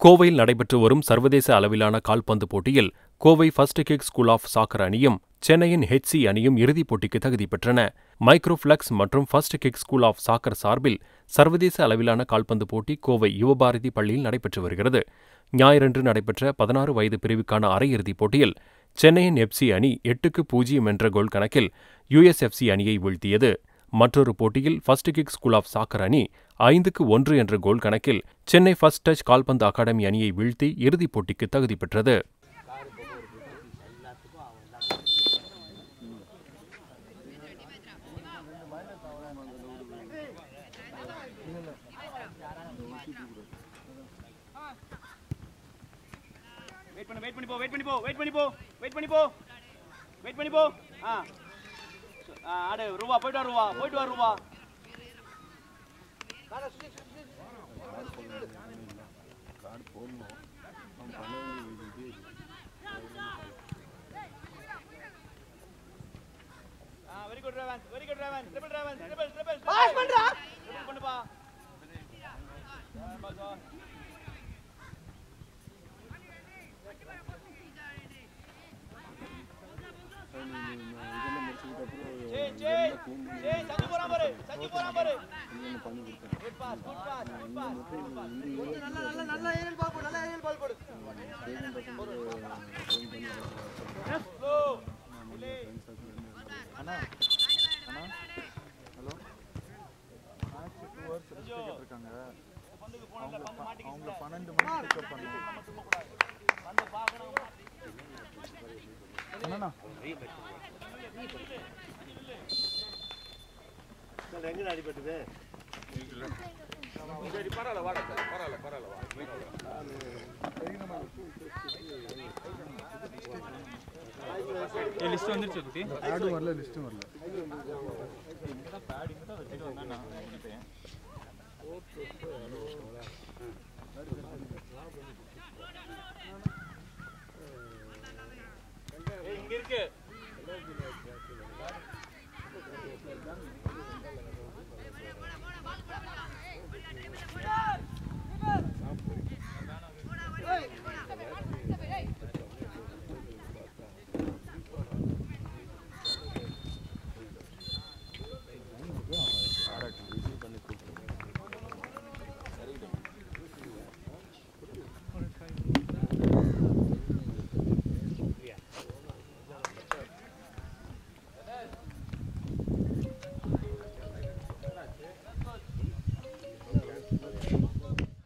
கோவையில் நடைபெற்று வரும் சர்வதேச அளவிலான கால்பந்து போட்டியில் Kovai first kicks school of soccer அணியும் சென்னையின் HC அணியும் இறுதிப் போட்டிக்கு தகுதி பெற்றன. மைக்ரோஃபிளக்ஸ் மற்றும் first kicks school of soccer சார்பில் சர்வதேச அளவிலான கால்பந்து போட்டி கோவை யுவபாரதி பள்ளியில் நடைபெற்று வருகிறது. ஞாயிறன்று நடைபெற்ற 16 வயது பிரிவுக்கான அரையிறுதிப் போட்டியில் சென்னையின் FC அணி 8-0 என்ற கோல் கணக்கில் USFC அணியை வீழ்த்தியது. மற்றொரு போட்டியில் first kicks school of soccer அணி 5-1 என்ற கோல் கணக்கில் சென்னை ஃபர்ஸ்ட் டச் கால்பந்து அகாடமி அணியை வீழ்த்தி இறுதிப் போட்டிக்கு தகுதி பெற்றது. ரூபா போயிட்டு வா ரூபா வெரி குட் ரேவன் ட்ரிபிள் பாஸ் பண்றா பண்ணுப்பா சஞ்சி போறான் பாரு குட் பாஸ் நல்ல ஏரியல் பால் போடு அண்ணா ஹலோ மேட்ச் 2 ஹவர்ஸ் ரெஸ்ட் இருக்காங்க. அவங்க 12 மணிக்கு பிக்கப் பண்ணுவாங்க. வந்து பாக்கணும் அண்ணா எங்க அடிபட்டது சரி பரவாயில்ல வா லிஸ்ட் வந்துருச்சு குட்டி ஆடும் வரல லிஸ்டும் வரல பேட் இங்க தான் வச்சிட்டு வந்தா நான்